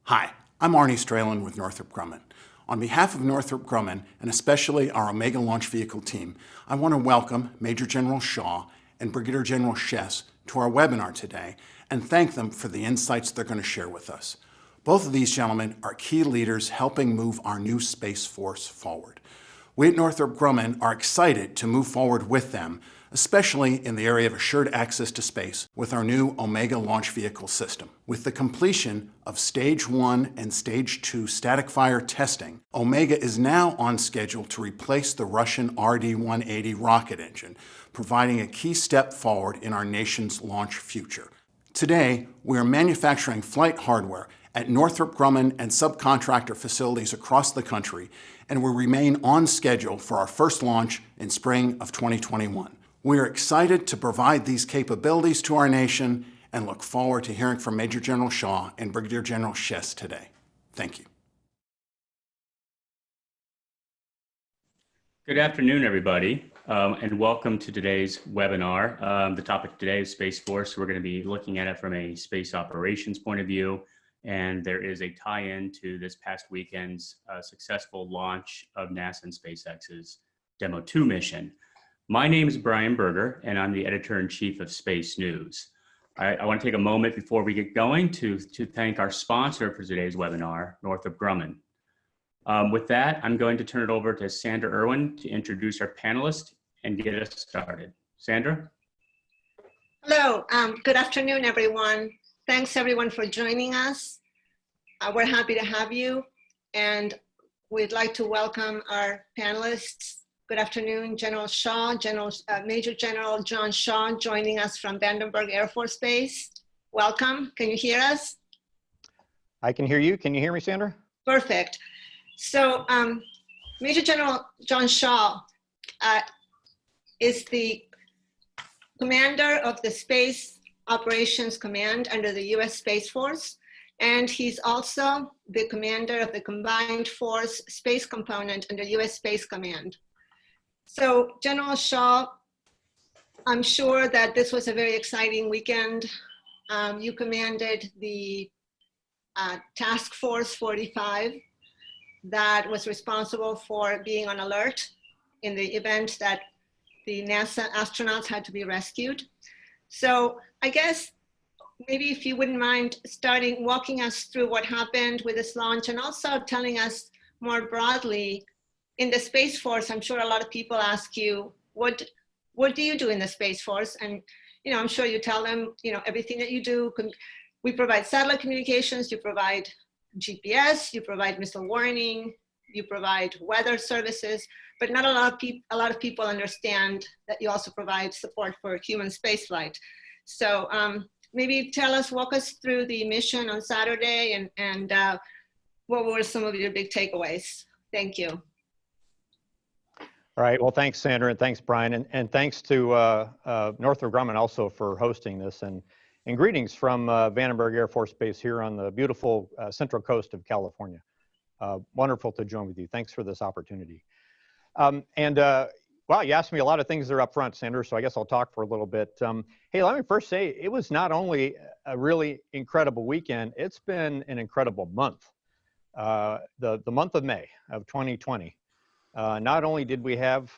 Hi, I'm Arnie Stralin with Northrop Grumman. On behalf of Northrop Grumman, and especially our Omega launch vehicle team, I want to welcome Major General Shaw and Brigadier General Schiess to our webinar today and thank them for the insights they're going to share with us. Both of these gentlemen are key leaders helping move our new Space Force forward. We at Northrop Grumman are excited to move forward with them, especially in the area of assured access to space with our new Omega launch vehicle system. With the completion of Stage 1 and Stage 2 static fire testing, Omega is now on schedule to replace the Russian RD-180 rocket engine, providing a key step forward in our nation's launch future. Today, we are manufacturing flight hardware at Northrop Grumman and subcontractor facilities across the country, and we remain on schedule for our first launch in spring of 2021. We are excited to provide these capabilities to our nation and look forward to hearing from Major General Shaw and Brigadier General Schiess today. Thank you. Good afternoon, everybody, and welcome to today's webinar. The topic today is Space Force. We're going to be looking at it from a space operations point of view, and there is a tie-in to this past weekend's successful launch of NASA and SpaceX's Demo 2 mission. My name is Brian Berger, and I'm the editor-in-chief of SpaceNews. I want to take a moment before we get going to thank our sponsor for today's webinar, Northrop Grumman. With that, I'm going to turn it over to Sandra Erwin to introduce our panelists and get us started. Sandra? Hello, good afternoon, everyone. Thanks, everyone, for joining us. We're happy to have you, and we'd like to welcome our panelists. Good afternoon, General Shaw, Major General John Shaw, joining us from Vandenberg Air Force Base. Welcome. Can you hear us? I can hear you. Can you hear me, Sandra? Perfect. So Major General John Shaw is the commander of the Space Operations Command under the U.S. Space Force, and he's also the commander of the Combined Force Space Component under U.S. Space Command. So General Shaw, I'm sure that this was a very exciting weekend. You commanded the Task Force 45 that was responsible for being on alert in the event that the NASA astronauts had to be rescued. So I guess maybe if you wouldn't mind walking us through what happened with this launch, and also telling us more broadly, in the Space Force, I'm sure a lot of people ask you, what do you do in the Space Force? And I'm sure you tell them, everything that you do. We provide satellite communications, you provide GPS, you provide missile warning, you provide weather services, but not a lot of people understand that you also provide support for human spaceflight. So maybe walk us through the mission on Saturday and what were some of your big takeaways? Thank you. All right. Well, thanks, Sandra, and thanks, Brian, and thanks to Northrop Grumman also for hosting this, and greetings from Vandenberg Air Force Base here on the beautiful central coast of California. Wonderful to join with you. Thanks for this opportunity. Wow, you asked me a lot of things there up front, Sandra, so I guess I'll talk for a little bit. Hey, let me first say, it was not only a really incredible weekend, it's been an incredible month. The month of May of 2020. Not only did we have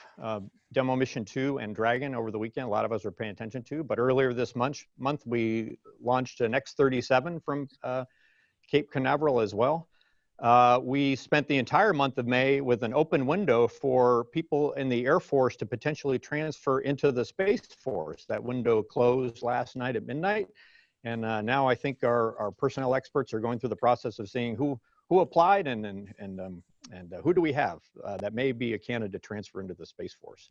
Demo Mission 2 and Dragon over the weekend, a lot of us are paying attention to, but earlier this month we launched an X-37 from Cape Canaveral as well. We spent the entire month of May with an open window for people in the Air Force to potentially transfer into the Space Force. That window closed last night at midnight, and now I think our personnel experts are going through the process of seeing who applied and who do we have that may be a candidate to transfer into the Space Force.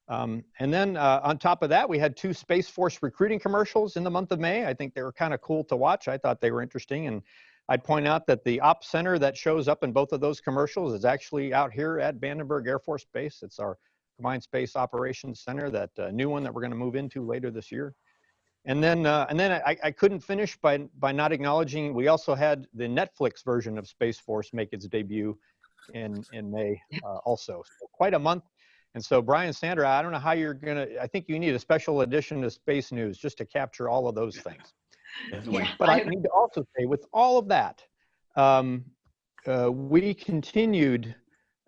And then on top of that, we had 2 Space Force recruiting commercials in the month of May. I think they were kind of cool to watch. I thought they were interesting. And I'd point out that the Ops Center that shows up in both of those commercials is actually out here at Vandenberg Air Force Base. It's our Combined Space Operations Center, that new one that we're going to move into later this year. And then I couldn't finish by not acknowledging we also had the Netflix version of Space Force make its debut in May also. So quite a month. And so Brian, Sandra, I don't know how you're I think you need a special edition of SpaceNews just to capture all of those things. Definitely. But I need to also say, with all of that, we continued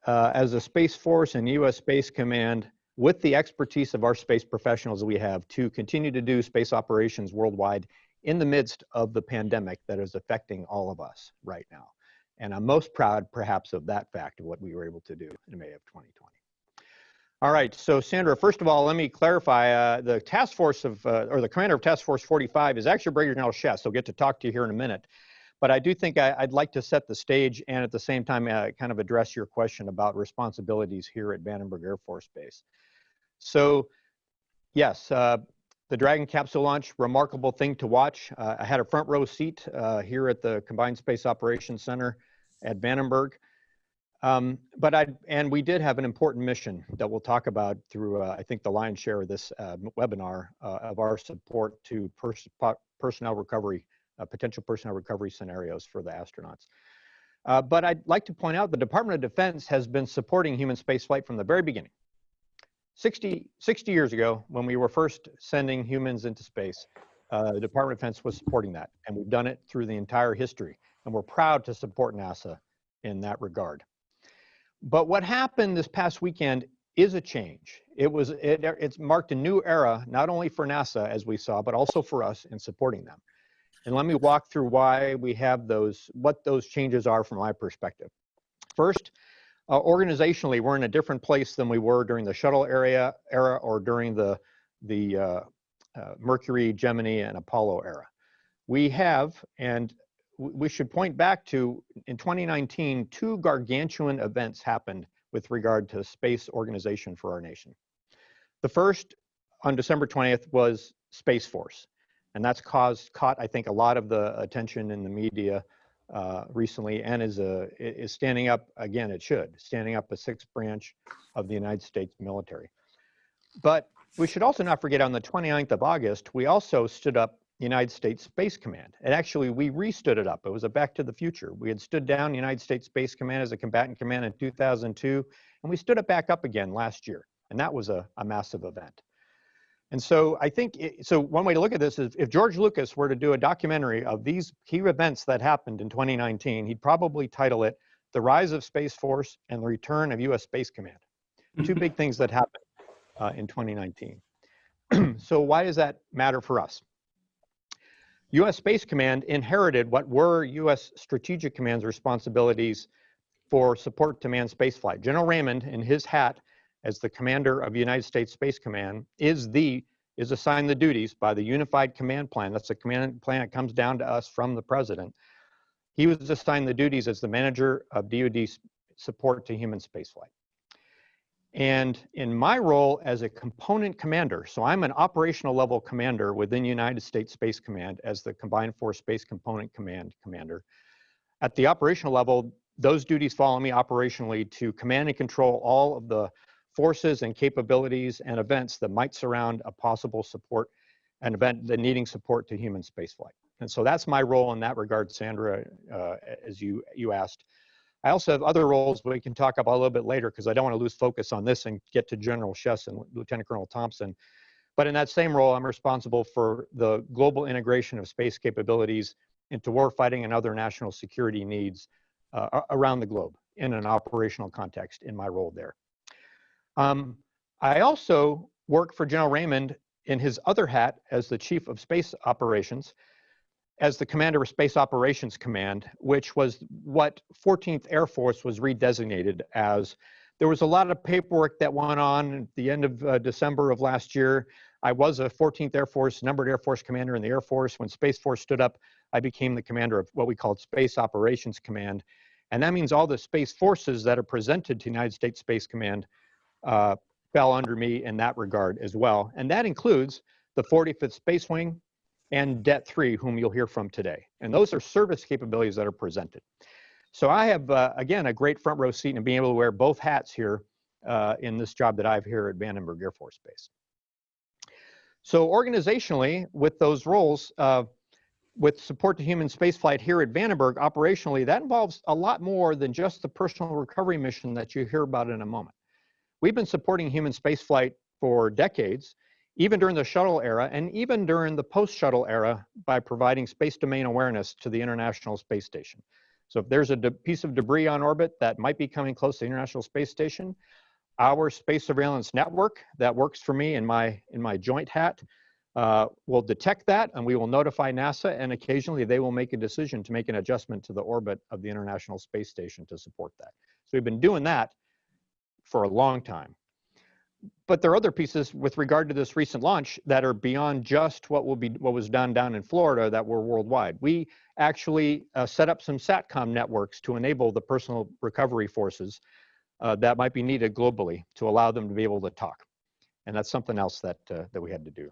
as a Space Force and U.S. Space Command with the expertise of our space professionals we have to continue to do space operations worldwide in the midst of the pandemic that is affecting all of us right now. And I'm most proud, perhaps, of that fact of what we were able to do in May of 2020. All right, so Sandra, first of all, let me clarify, the task force of, or the commander of Task Force 45 is actually Brigadier General Schiess. So I'll get to talk to you here in a minute. But I do think I'd like to set the stage and at the same time kind of address your question about responsibilities here at Vandenberg Air Force Base. So yes, the Dragon capsule launch, remarkable thing to watch. I had a front row seat here at the Combined Space Operations Center at Vandenberg. And we did have an important mission that we'll talk about through, I think, the lion's share of this webinar of our support to personnel recovery, potential personnel recovery scenarios for the astronauts. But I'd like to point out the Department of Defense has been supporting human spaceflight from the very beginning. 60 years ago, when we were first sending humans into space, the Department of Defense was supporting that. And we've done it through the entire history. And we're proud to support NASA in that regard. But what happened this past weekend is a change. It's marked a new era, not only for NASA, as we saw, but also for us in supporting them. And let me walk through why we have those, what those changes are from my perspective. First, organizationally, we're in a different place than we were during the shuttle era or during the Mercury, Gemini, and Apollo era. We have, and we should point back to, in 2019, two gargantuan events happened with regard to space organization for our nation. The first, on December 20th, was Space Force. And that's caught, I think, a lot of the attention in the media recently, and is standing up, again, it should, standing up a sixth branch of the United States military. But we should also not forget, on the 29th of August, we also stood up the United States Space Command. And actually, we re-stood it up. It was a back to the future. We had stood down the United States Space Command as a combatant command in 2002, and we stood it back up again last year. And that was a massive event. And so I think, so one way to look at this is, if George Lucas were to do a documentary of these key events that happened in 2019, he'd probably title it The Rise of Space Force and the Return of U.S. Space Command. Two big things that happened in 2019. So why does that matter for us? U.S. Space Command inherited what were U.S. Strategic Command's responsibilities for support to manned spaceflight. General Raymond, in his hat as the commander of the United States Space Command, is assigned the duties by the Unified Command Plan. That's the command plan that comes down to us from the president. He was assigned the duties as the manager of DoD support to human spaceflight. And in my role as a component commander, so I'm an operational level commander within United States Space Command as the Combined Force Space Component Command commander. At the operational level, those duties follow me operationally to command and control all of the forces and capabilities and events that might surround a possible support, an event that needing support to human spaceflight. And so that's my role in that regard, Sandra, as you asked. I also have other roles we can talk about a little bit later, because I don't want to lose focus on this and get to General Schiess and Lieutenant Colonel Thompson. But in that same role, I'm responsible for the global integration of space capabilities into warfighting and other national security needs around the globe in an operational context in my role there. I also work for General Raymond in his other hat as the Chief of Space Operations, as the Commander of Space Operations Command, which was what 14th Air Force was redesignated as. There was a lot of paperwork that went on at the end of December of last year. I was a 14th Air Force, numbered Air Force commander in the Air Force. When Space Force stood up, I became the commander of what we called Space Operations Command. And that means all the space forces that are presented to United States Space Command fell under me in that regard as well. And that includes the 45th Space Wing and Det 3, whom you'll hear from today. And those are service capabilities that are presented. So I have, again, a great front row seat in being able to wear both hats here in this job that I have here at Vandenberg Air Force Base. So organizationally, with those roles, with support to human spaceflight here at Vandenberg, operationally, that involves a lot more than just the personal recovery mission that you hear about in a moment. We've been supporting human spaceflight for decades, even during the shuttle era and even during the post-shuttle era, by providing space domain awareness to the International Space Station. So if there's a piece of debris on orbit that might be coming close to the International Space Station, our space surveillance network that works for me in my joint hat will detect that, and we will notify NASA, and occasionally they will make a decision to make an adjustment to the orbit of the International Space Station to support that. So we've been doing that for a long time. But there are other pieces with regard to this recent launch that are beyond just what was done down in Florida that were worldwide. We actually set up some SATCOM networks to enable the personal recovery forces that might be needed globally to allow them to be able to talk. And that's something else that we had to do.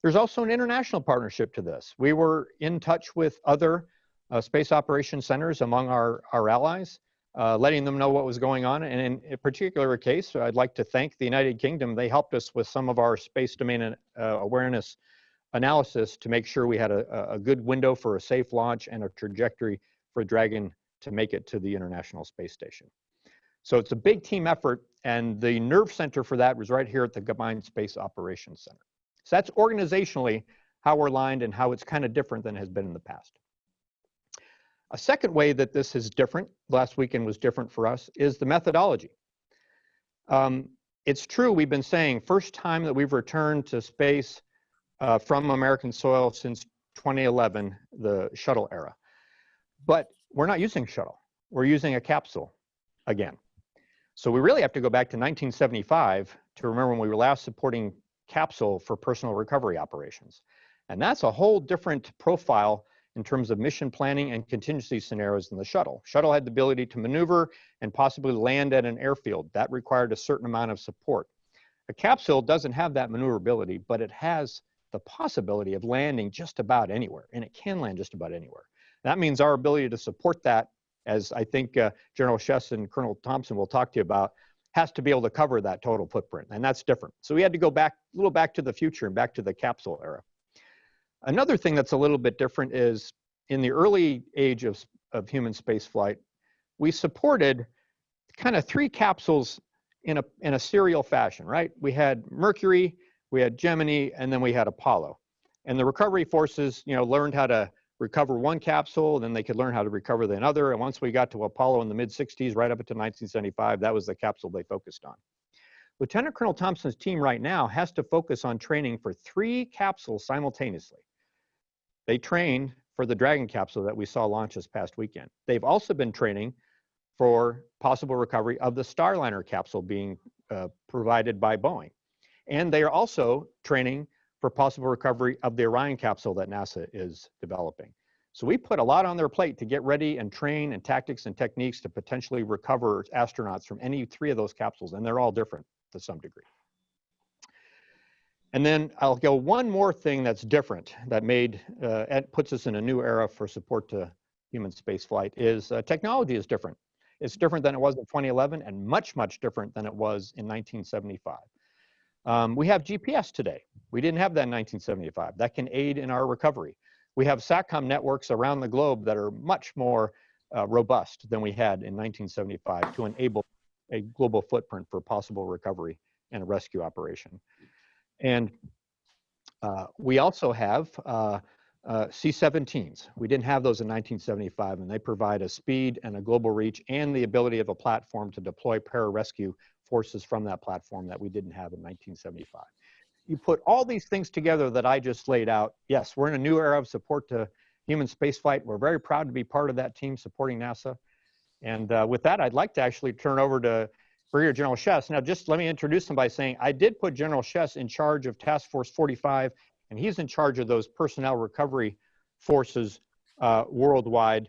There's also an international partnership to this. We were in touch with other space operations centers among our allies, letting them know what was going on. And in a particular case, I'd like to thank the United Kingdom. They helped us with some of our space domain awareness analysis to make sure we had a good window for a safe launch and a trajectory for Dragon to make it to the International Space Station. So it's a big team effort, and the nerve center for that was right here at the Combined Space Operations Center. So that's organizationally how we're aligned and how it's kind of different than it has been in the past. A second way that this is different, last weekend was different for us, is the methodology. It's true, we've been saying, first time that we've returned to space from American soil since 2011, the shuttle era. But we're not using shuttle, we're using a capsule again. So we really have to go back to 1975 to remember when we were last supporting capsule for personal recovery operations. And that's a whole different profile in terms of mission planning and contingency scenarios than the shuttle. Shuttle had the ability to maneuver and possibly land at an airfield. That required a certain amount of support. A capsule doesn't have that maneuverability, but it has the possibility of landing just about anywhere, and it can land just about anywhere. That means our ability to support that, as I think General Schiess and Colonel Thompson will talk to you about, has to be able to cover that total footprint, and that's different. So we had to go back, a little back to the future and back to the capsule era. Another thing that's a little bit different is in the early age of human spaceflight, we supported kind of 3 capsules in a serial fashion, right? We had Mercury, we had Gemini, and then we had Apollo. And the recovery forces, learned how to recover one capsule, then they could learn how to recover the other. And once we got to Apollo in the mid-60s, right up until 1975, that was the capsule they focused on. Lieutenant Colonel Thompson's team right now has to focus on training for 3 capsules simultaneously. They trained for the Dragon capsule that we saw launch this past weekend. They've also been training for possible recovery of the Starliner capsule being provided by Boeing. And they are also training for possible recovery of the Orion capsule that NASA is developing. So we put a lot on their plate to get ready and train and tactics and techniques to potentially recover astronauts from any 3 of those capsules, and they're all different to some degree. And then I'll go one more thing that's different that puts us in a new era for support to human spaceflight is technology is different. It's different than it was in 2011 and much, much different than it was in 1975. We have GPS today. We didn't have that in 1975. That can aid in our recovery. We have SATCOM networks around the globe that are much more robust than we had in 1975 to enable a global footprint for possible recovery and a rescue operation. And we also have C-17s. We didn't have those in 1975, and they provide a speed and a global reach and the ability of a platform to deploy pararescue forces from that platform that we didn't have in 1975. You put all these things together that I just laid out, yes, we're in a new era of support to human spaceflight. We're very proud to be part of that team supporting NASA. And with that, I'd like to actually turn over to Brigadier General Schiess. Now, just let me introduce him by saying I did put General Schiess in charge of Task Force 45, and he's in charge of those personnel recovery forces worldwide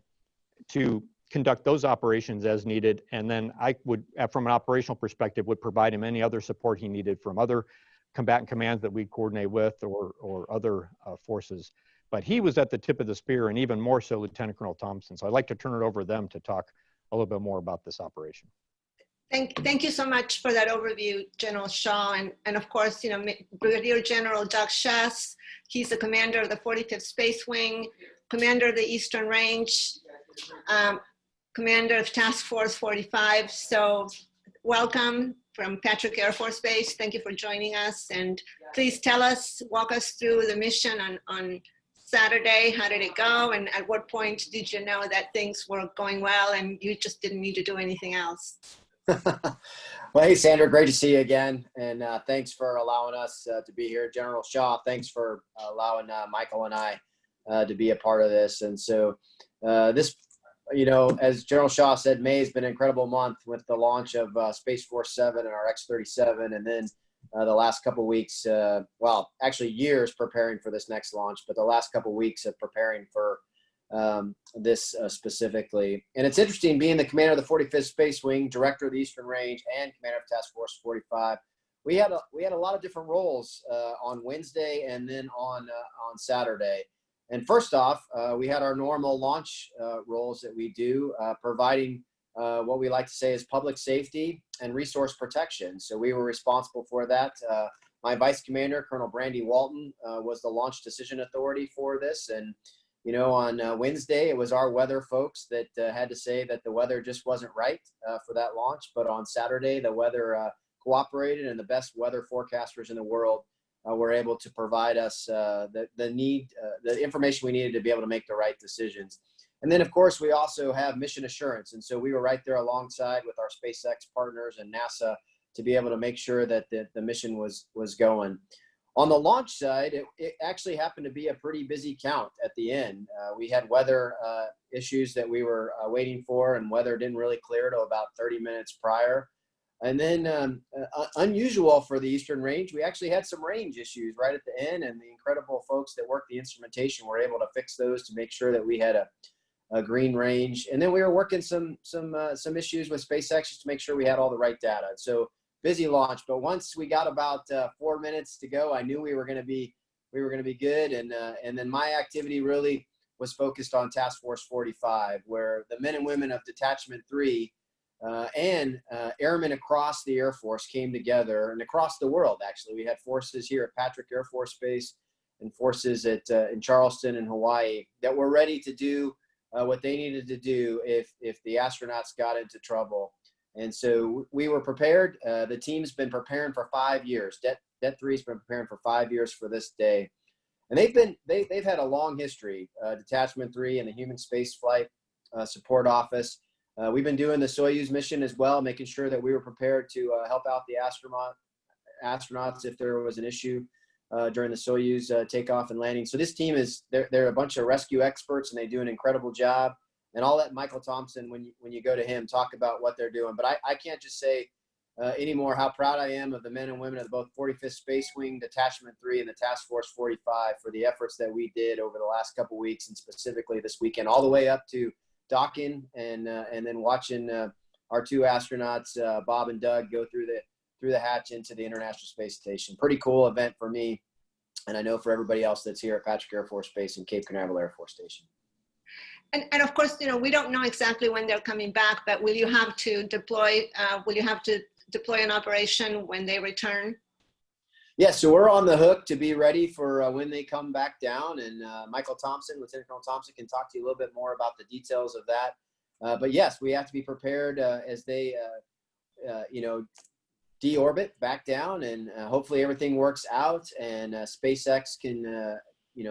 to conduct those operations as needed. And then I would, from an operational perspective, would provide him any other support he needed from other combatant commands that we coordinate with or other forces. But he was at the tip of the spear, and even more so Lieutenant Colonel Thompson. So I'd like to turn it over to them to talk a little bit more about this operation. Thank you so much for that overview, General Shaw. And of course, Brigadier General Doug Schiess, he's the commander of the 45th Space Wing, commander of the Eastern Range, commander of Task Force 45. So welcome from Patrick Air Force Base. Thank you for joining us. And please walk us through the mission on Saturday? How did it go? And at what point did you know that things were going well and you just didn't need to do anything else? Well, hey, Sandra, great to see you again. And thanks for allowing us to be here. General Shaw, thanks for allowing Michael and I to be a part of this. And so this, as General Shaw said, May has been an incredible month with the launch of Space Force 7 and our X-37. And then the last couple of weeks, well, actually years preparing for this next launch, but the last couple of weeks of preparing for this specifically. And it's interesting being the commander of the 45th Space Wing, director of the Eastern Range, and commander of Task Force 45. We had a lot of different roles on Wednesday and then on Saturday. And first off, we had our normal launch roles that we do, providing what we like to say is public safety and resource protection. So we were responsible for that. My vice commander, Colonel Brandy Walton, was the launch decision authority for this. And on Wednesday, it was our weather folks that had to say that the weather just wasn't right for that launch. But on Saturday, the weather cooperated, and the best weather forecasters in the world were able to provide us the information we needed to be able to make the right decisions. And then, of course, we also have mission assurance. And so we were right there alongside with our SpaceX partners and NASA to be able to make sure that the mission was going. On the launch side, it actually happened to be a pretty busy count at the end. We had weather issues that we were waiting for, and weather didn't really clear till about 30 minutes prior. And then unusual for the Eastern Range, we actually had some range issues right at the end, and the incredible folks that worked the instrumentation were able to fix those to make sure that we had a green range. And then we were working some issues with SpaceX just to make sure we had all the right data. So busy launch, but once we got about 4 minutes to go, I knew we were going to be good. And then my activity really was focused on Task Force 45, where the men and women of Detachment 3 and airmen across the Air Force came together, and across the world, actually. We had forces here at Patrick Air Force Base and forces in Charleston and Hawaii that were ready to do what they needed to do if the astronauts got into trouble. And so we were prepared. The team's been preparing for 5 years. Det 3's been preparing for 5 years for this day. And they've had a long history, Detachment 3 and the Human Space Flight Support Office. We've been doing the Soyuz mission as well, making sure that we were prepared to help out the astronauts if there was an issue during the Soyuz takeoff and landing. So this team they're a bunch of rescue experts, and they do an incredible job. And I'll let Michael Thompson, when you go to him, talk about what they're doing. But I can't just say anymore how proud I am of the men and women of both 45th Space Wing, Detachment 3, and the Task Force 45 for the efforts that we did over the last couple of weeks, and specifically this weekend, all the way up to docking and then watching our two astronauts, Bob and Doug, go through the hatch into the International Space Station. Pretty cool event for me, and I know for everybody else that's here at Patrick Air Force Base and Cape Canaveral Air Force Station. And of course, we don't know exactly when they're coming back, but will you have to deploy an operation when they return? Yeah, so we're on the hook to be ready for when they come back down. And Michael Thompson, Lieutenant Colonel Thompson, can talk to you a little bit more about the details of that. But yes, we have to be prepared as they, deorbit back down, and hopefully everything works out, and SpaceX can,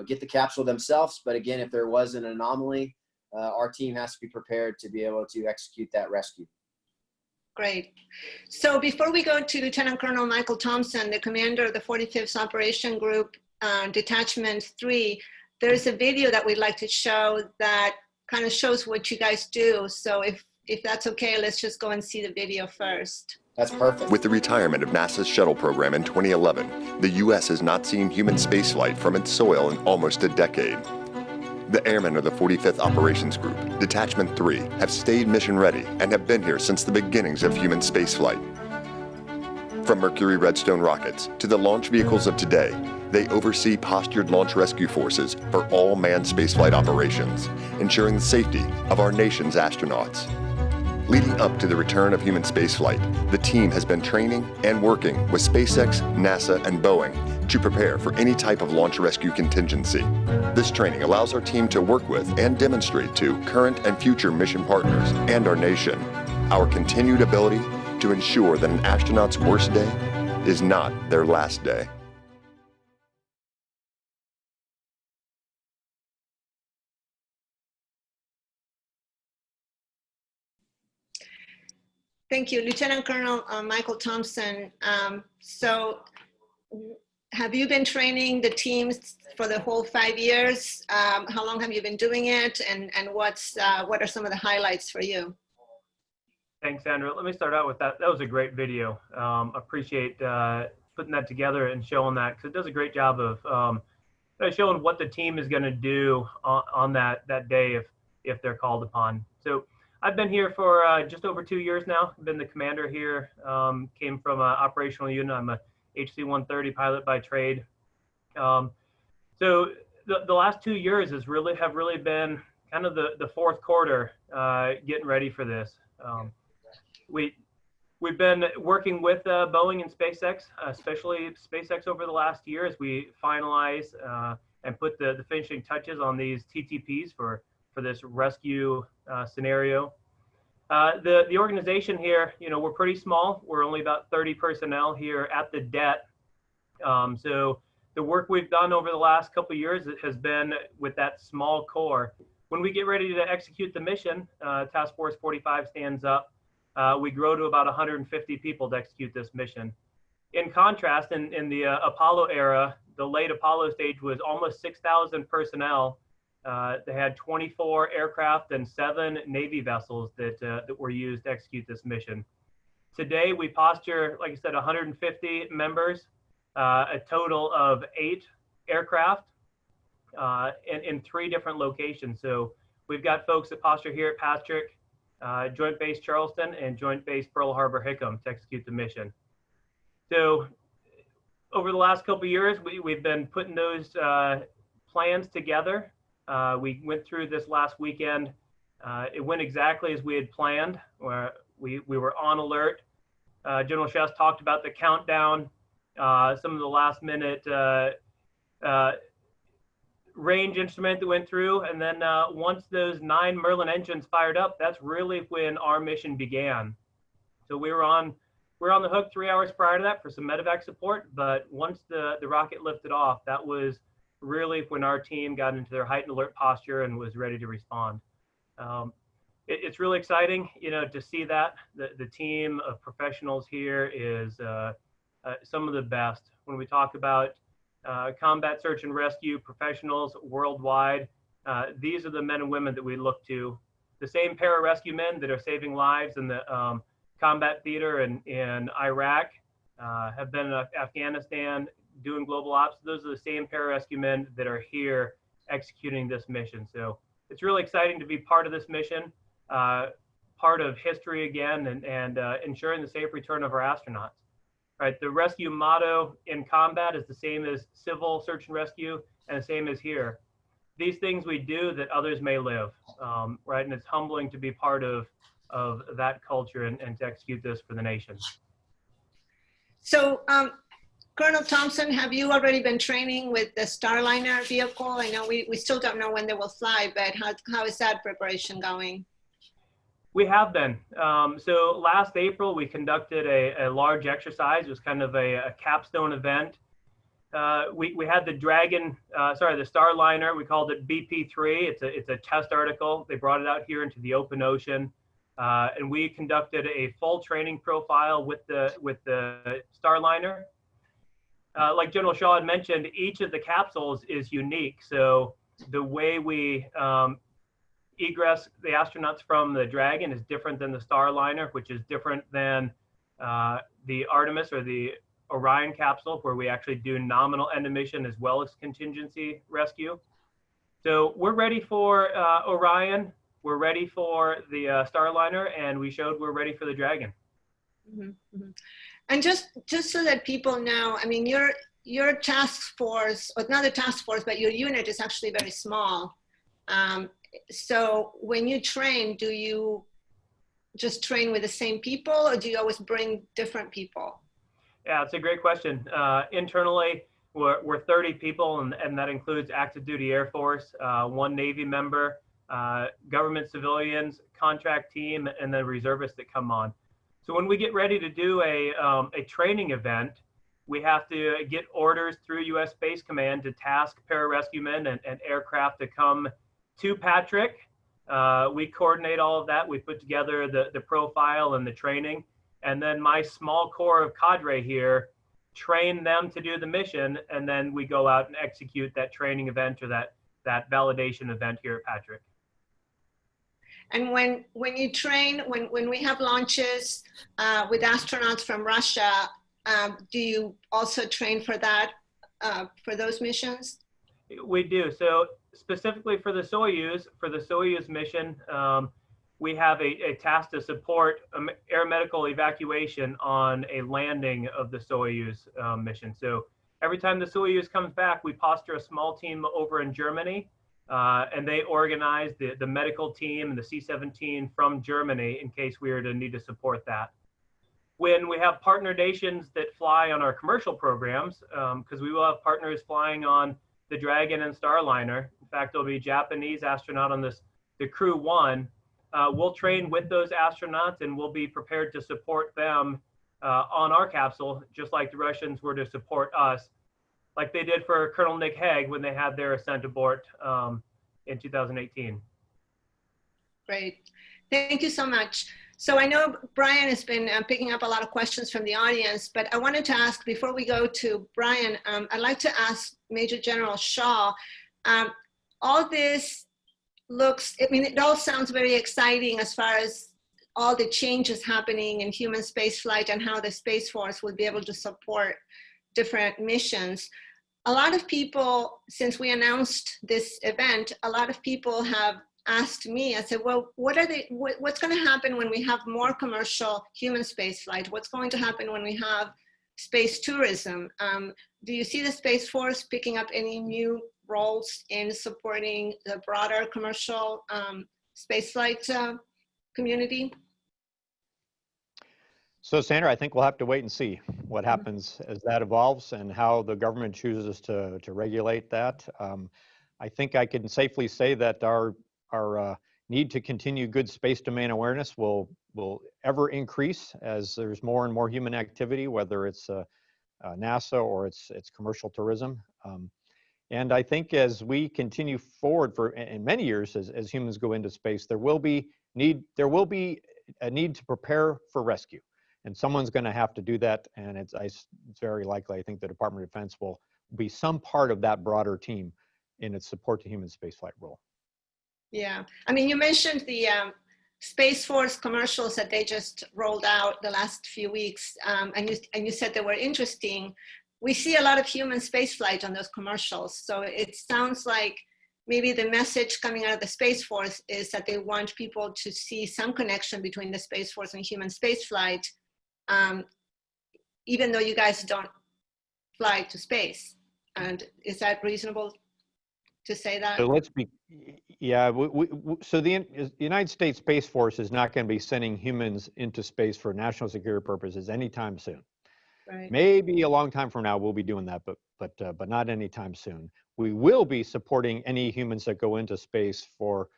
get the capsule themselves. But again, if there was an anomaly, our team has to be prepared to be able to execute that rescue. Great. So before we go to Lieutenant Colonel Michael Thompson, the commander of the 45th Operation Group, Detachment 3, there's a video that we'd like to show that kind of shows what you guys do. So if that's okay, let's just go and see the video first. That's perfect. With the retirement of NASA's shuttle program in 2011, the U.S. has not seen human spaceflight from its soil in almost a decade. The airmen of the 45th Operations Group, Detachment 3, have stayed mission ready and have been here since the beginnings of human spaceflight. From Mercury Redstone rockets to the launch vehicles of today, they oversee postured launch rescue forces for all manned spaceflight operations, ensuring the safety of our nation's astronauts. Leading up to the return of human spaceflight, the team has been training and working with SpaceX, NASA, and Boeing to prepare for any type of launch rescue contingency. This training allows our team to work with and demonstrate to current and future mission partners and our nation our continued ability to ensure that an astronaut's worst day is not their last day. Thank you, Lieutenant Colonel Michael Thompson. So have you been training the teams for the whole 5 years? How long have you been doing it? And what are some of the highlights for you? Thanks, Sandra. Let me start out with that. That was a great video. Appreciate putting that together and showing that, because it does a great job of showing what the team is going to do on that day if they're called upon. So I've been here for just over 2 years now. I've been the commander here. Came from an operational unit. I'm a HC-130 pilot by trade. So the last 2 years have really been kind of the fourth quarter, getting ready for this. We've been working with Boeing and SpaceX, especially SpaceX over the last year, as we finalize and put the finishing touches on these TTPs for this rescue scenario. The organization here, we're pretty small. We're only about 30 personnel here at the DET. So the work we've done over the last couple of years has been with that small core. When we get ready to execute the mission, Task Force 45 stands up. We grow to about 150 people to execute this mission. In contrast, in the Apollo era, the late Apollo stage was almost 6,000 personnel. They had 24 aircraft and 7 Navy vessels that were used to execute this mission. Today, we posture, like I said, 150 members, a total of 8 aircraft in 3 different locations. So we've got folks that posture here at Patrick, Joint Base Charleston, and Joint Base Pearl Harbor Hickam to execute the mission. So over the last couple of years, we've been putting those plans together. We went through this last weekend. It went exactly as we had planned. Where we were on alert. General Schiess talked about the countdown, some of the last minute range instrument that went through. And then once those 9 Merlin engines fired up, that's really when our mission began. So we were on the hook 3 hours prior to that for some medevac support. But once the rocket lifted off, that was really when our team got into their heightened alert posture and was ready to respond. It's really exciting, to see that. The team of professionals here is some of the best. When we talk about combat search and rescue professionals worldwide, these are the men and women that we look to. The same pararescue men that are saving lives in the combat theater in Iraq, have been in Afghanistan doing global ops. Those are the same pararescue men that are here executing this mission. So it's really exciting to be part of this mission, part of history again, and ensuring the safe return of our astronauts. Right, the rescue motto in combat is the same as civil search and rescue, and the same as here. These things we do that others may live, right? And it's humbling to be part of that culture and to execute this for the nation. So, Colonel Thompson, have you already been training with the Starliner vehicle? I know we still don't know when they will fly, but how is that preparation going? We have been. So last April, we conducted a large exercise. It was kind of a capstone event. We had the the Starliner. We called it BP3. It's a test article. They brought it out here into the open ocean, and we conducted a full training profile with the Starliner. Like General Shaw had mentioned, each of the capsules is unique. So the way we egress the astronauts from the Dragon is different than the Starliner, which is different than the Artemis or the Orion capsule, where we actually do nominal end emission as well as contingency rescue. So we're ready for Orion, we're ready for the Starliner, and we showed we're ready for the Dragon. Mm-hmm. And just so that people know, I mean, your task force, or not a task force, but your unit is actually very small. So when you train, do you just train with the same people, or do you always bring different people? Yeah, it's a great question. Internally, we're 30 people, and that includes active duty Air Force, 1 Navy member, government civilians, contract team, and then reservists that come on. So when we get ready to do a training event, we have to get orders through U.S. Space Command to task pararescue men and aircraft to come to Patrick We coordinate all of that. We put together the profile and the training. And then my small core of cadre here train them to do the mission. And then we go out and execute that training event or that validation event here at Patrick. And when you train, when we have launches with astronauts from Russia, do you also train for that, for those missions? We do. So specifically for the Soyuz mission, we have a task to support air medical evacuation on a landing of the Soyuz mission. So every time the Soyuz comes back, we posture a small team over in Germany, and they organize the medical team and the C-17 from Germany in case we were to need to support that. When we have partner nations that fly on our commercial programs, because we will have partners flying on the Dragon and Starliner. In fact, there'll be a Japanese astronaut on the Crew 1. We'll train with those astronauts and we'll be prepared to support them on our capsule, just like the Russians were to support us, like they did for Colonel Nick Hague when they had their ascent abort in 2018. Great. Thank you so much. So I know Brian has been picking up a lot of questions from the audience, but I wanted to ask, before we go to Brian, I'd like to ask Major General Shaw, all this looks, I mean, it all sounds very exciting as far as all the changes happening in human spaceflight and how the Space Force will be able to support different missions. A lot of people, since we announced this event, a lot of people have asked me, I said, well, what's going to happen when we have more commercial human spaceflight? What's going to happen when we have space tourism? Do you see the Space Force picking up any new roles in supporting the broader commercial spaceflight community? So Sandra, I think we'll have to wait and see what happens as that evolves and how the government chooses to regulate that. I think I can safely say that our need to continue good space domain awareness will ever increase as there's more and more human activity, whether it's NASA or it's commercial tourism. And I think as we continue forward in many years as humans go into space, there will be a need to prepare for rescue. And someone's going to have to do that. And it's very likely, I think the Department of Defense will be some part of that broader team in its support to human spaceflight role. Yeah, I mean, you mentioned the Space Force commercials that they just rolled out the last few weeks, and you said they were interesting. We see a lot of human spaceflight on those commercials, so it sounds like maybe the message coming out of the Space Force is that they want people to see some connection between the Space Force and human spaceflight, even though you guys don't fly to space. And is that reasonable to say that? So let's be, yeah. So the United States Space Force is not going to be sending humans into space for national security purposes anytime soon. Right. Maybe a long time from now we'll be doing that, but not anytime soon. We will be supporting any humans that go into space for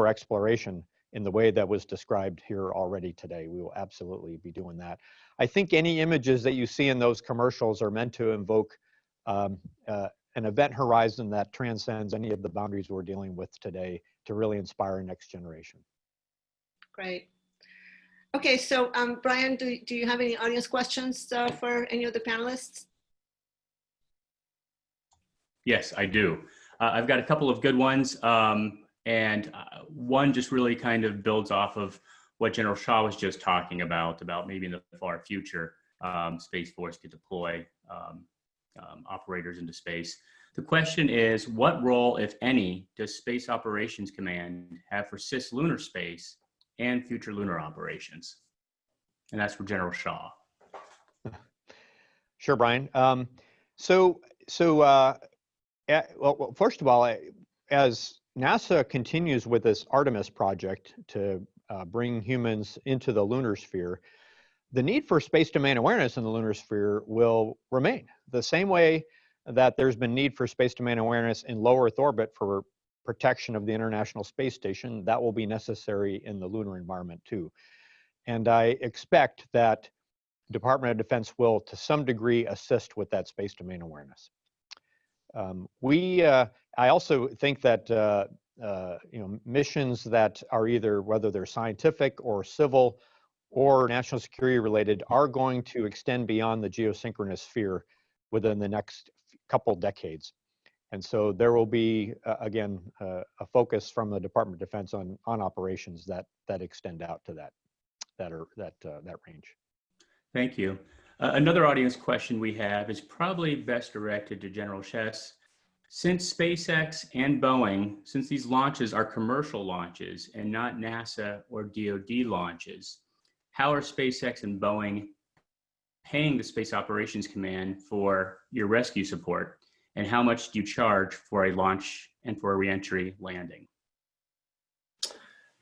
exploration in the way that was described here already today. We will absolutely be doing that. I think any images that you see in those commercials are meant to invoke an event horizon that transcends any of the boundaries we're dealing with today to really inspire a next generation. Great. Okay, so Brian, do you have any audience questions for any of the panelists? Yes, I do. I've got a couple of good ones. And one just really kind of builds off of what General Shaw was just talking about maybe in the far future, Space Force could deploy operators into space. The question is, what role, if any, does Space Operations Command have for Schiess lunar space and future lunar operations? And that's for General Shaw. Sure, Brian. Well, first of all, as NASA continues with this Artemis project to bring humans into the lunar sphere, the need for space domain awareness in the lunar sphere will remain. The same way that there's been need for space domain awareness in low Earth orbit for protection of the International Space Station, that will be necessary in the lunar environment too. And I expect that Department of Defense will, to some degree, assist with that space domain awareness. I also think that missions that are either, whether they're scientific or civil or national security related, are going to extend beyond the geosynchronous sphere within the next couple decades. And so there will be, again, a focus from the Department of Defense on operations that extend out to that range. Thank you. Another audience question we have is probably best directed to General Schiess. Since SpaceX and Boeing, since these launches are commercial launches and not NASA or DoD launches, how are SpaceX and Boeing paying the Space Operations Command for your rescue support? And how much do you charge for a launch and for a reentry landing?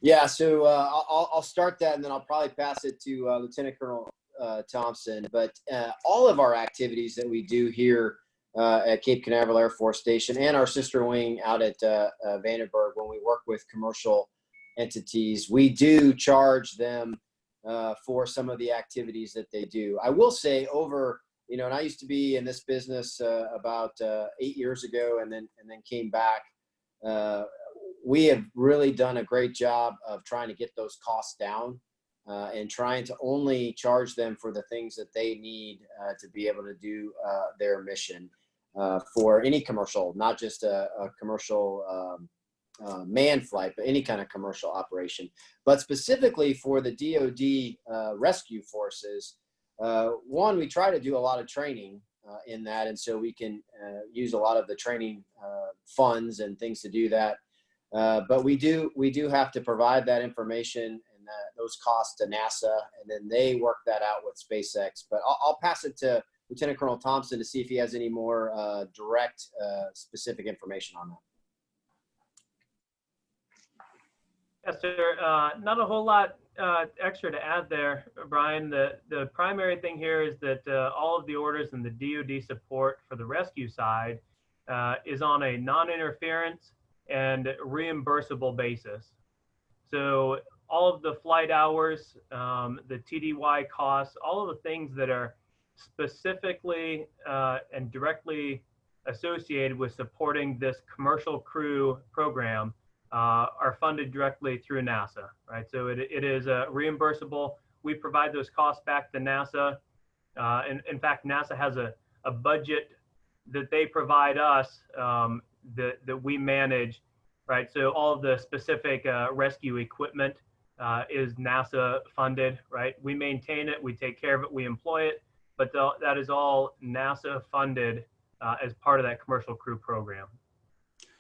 Yeah, so I'll start that, and then I'll probably pass it to Lieutenant Colonel Thompson. But all of our activities that we do here at Cape Canaveral Air Force Station and our sister wing out at Vandenberg, when we work with commercial entities, we do charge them for some of the activities that they do. I will say and I used to be in this business about 8 years ago, and then came back. We have really done a great job of trying to get those costs down and trying to only charge them for the things that they need to be able to do their mission for any commercial, not just a commercial manned flight, but any kind of commercial operation. But specifically for the DoD rescue forces, one, we try to do a lot of training in that, and so we can use a lot of the training funds and things to do that. But we do have to provide that information and those costs to NASA, and then they work that out with SpaceX. But I'll pass it to Lieutenant Colonel Thompson to see if he has any more direct, specific information on that. Yes, sir. Not a whole lot extra to add there, Brian. The primary thing here is that all of the orders and the DoD support for the rescue side is on a non-interference and reimbursable basis. So all of the flight hours, the TDY costs, all of the things that are specifically and directly associated with supporting this commercial crew program are funded directly through NASA, right? So it is reimbursable. We provide those costs back to NASA. In fact, NASA has a budget that they provide us that we manage, right? So all of the specific rescue equipment is NASA funded, right? We maintain it, we take care of it, we employ it, but that is all NASA funded as part of that commercial crew program.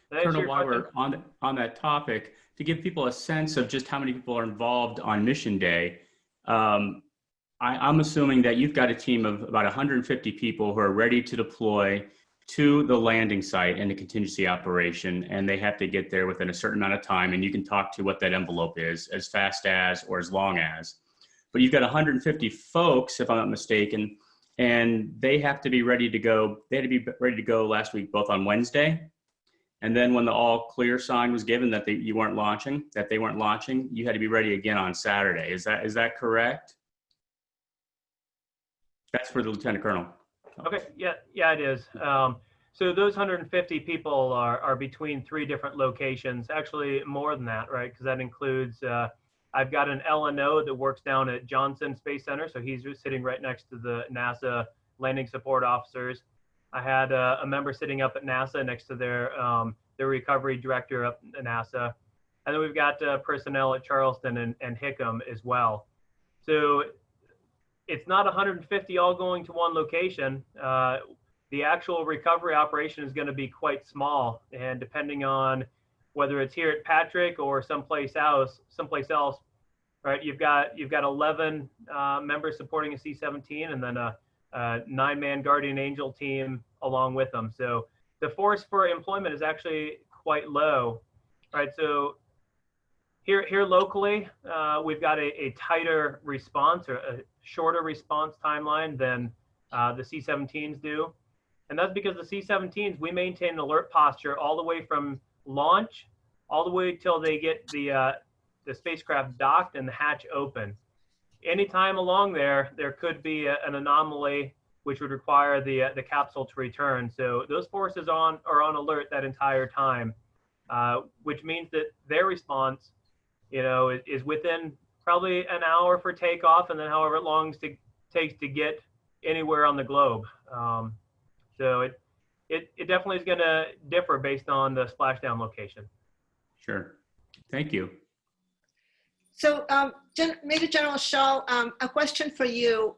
Colonel, while we're on that topic, to give people a sense of just how many people are involved on mission day, I'm assuming that you've got a team of about 150 people who are ready to deploy to the landing site in the contingency operation, and they have to get there within a certain amount of time, and you can talk to what that envelope is, as fast as or as long as. But you've got 150 folks, if I'm not mistaken, and they have to be ready to go. They had to be ready to go last week, both on Wednesday. And then when the all clear sign was given that they weren't launching, you had to be ready again on Saturday. Is that correct? That's for the Lieutenant Colonel. Okay, yeah, it is. So those 150 people are between 3 different locations, actually more than that, right? Because that includes, I've got an LNO that works down at Johnson Space Center. So he's sitting right next to the NASA landing support officers. I had a member sitting up at NASA next to their recovery director up at NASA. And then we've got personnel at Charleston and Hickam as well. So it's not 150 all going to one location. The actual recovery operation is going to be quite small, and depending on whether it's here at Patrick or someplace else, right? You've got 11 members supporting a C-17, and then a 9-man Guardian Angel team along with them. So the force for employment is actually quite low, right? So here locally, we've got a tighter response, or a shorter response timeline than the C-17s do. And that's because the C-17s, we maintain an alert posture all the way from launch, all the way till they get the spacecraft docked and the hatch open. Anytime along there could be an anomaly which would require the capsule to return. So those forces are on alert that entire time. which means that their response, is within probably an hour for takeoff, and then however long it takes to get anywhere on the globe. So it definitely is going to differ based on the splashdown location. Sure. Thank you. So Major General Shaw, a question for you.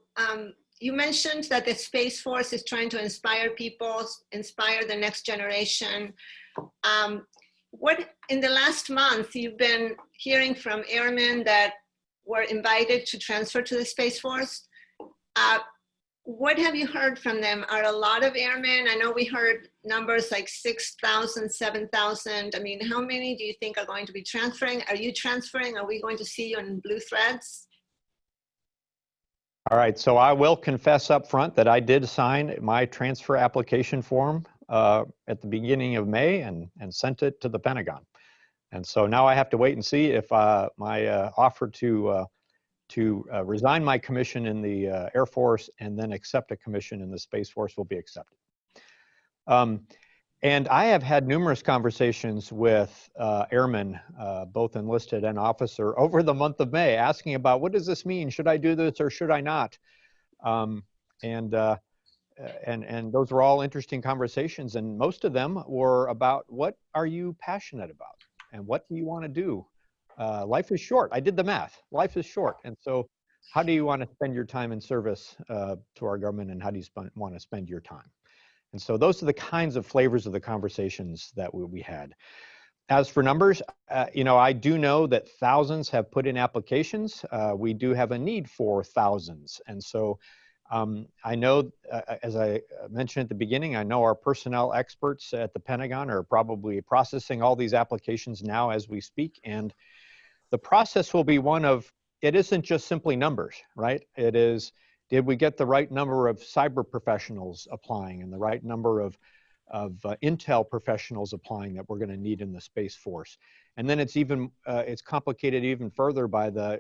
You mentioned that the Space Force is trying to inspire people, inspire the next generation. What in the last month you've been hearing from airmen that were invited to transfer to the Space Force? What have you heard from them? Are a lot of airmen? I know we heard numbers like 6,000, 7,000. I mean, how many do you think are going to be transferring? Are you transferring? Are we going to see you in blue threads? All right, so I will confess up front that I did sign my transfer application form at the beginning of May and sent it to the Pentagon. And so now I have to wait and see if my offer to resign my commission in the Air Force and then accept a commission in the Space Force will be accepted. And I have had numerous conversations with airmen, both enlisted and officer, over the month of May, asking about what does this mean? Should I do this or should I not? And those were all interesting conversations, and most of them were about what are you passionate about and what do you want to do? Life is short. I did the math. Life is short, and so how do you want to spend your time in service to our government, and how do you want to spend your time? And so those are the kinds of flavors of the conversations that we had. As for numbers, I do know that thousands have put in applications. We do have a need for thousands. And so I know, as I mentioned at the beginning, I know our personnel experts at the Pentagon are probably processing all these applications now as we speak. And the process will be one of, it isn't just simply numbers, right? It is, did we get the right number of cyber professionals applying and the right number of intel professionals applying that we're going to need in the Space Force? And then it's even it's complicated even further by the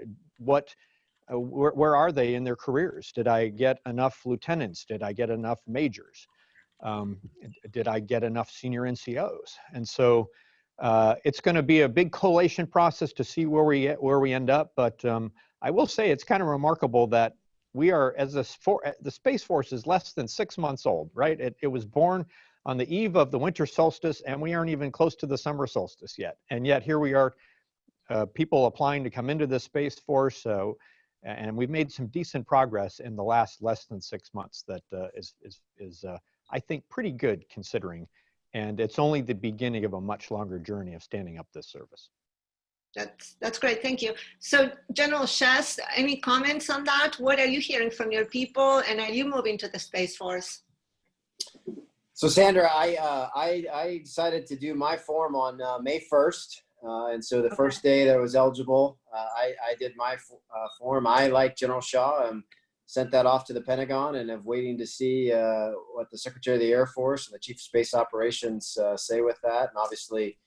where are they in their careers? Did I get enough lieutenants? Did I get enough majors? Did I get enough senior NCOs? And so it's going to be a big collation process to see where we end up. But I will say it's kind of remarkable that we are, the Space Force is less than 6 months old, right? It was born on the eve of the winter solstice, and we aren't even close to the summer solstice yet. And yet here we are, people applying to come into the Space Force. And we've made some decent progress in the last less than 6 months that is I think, pretty good considering. And it's only the beginning of a much longer journey of standing up this service. That's great, thank you. So General Schiess, any comments on that? What are you hearing from your people, and are you moving to the Space Force? So Sandra, I decided to do my form on May 1st. And so the first day that I was eligible, I did my form. I, like General Shaw, sent that off to the Pentagon and am waiting to see what the Secretary of the Air Force and the Chief of Space Operations say with that. And obviously,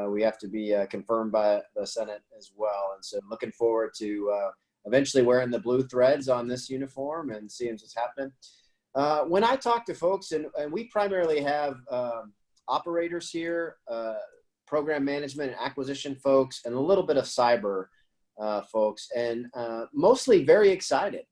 we have to be confirmed by the Senate as well. And so looking forward to eventually wearing the blue threads on this uniform and seeing what's happening. When I talk to folks, and we primarily have operators here, program management and acquisition folks, and a little bit of cyber folks, and mostly very excited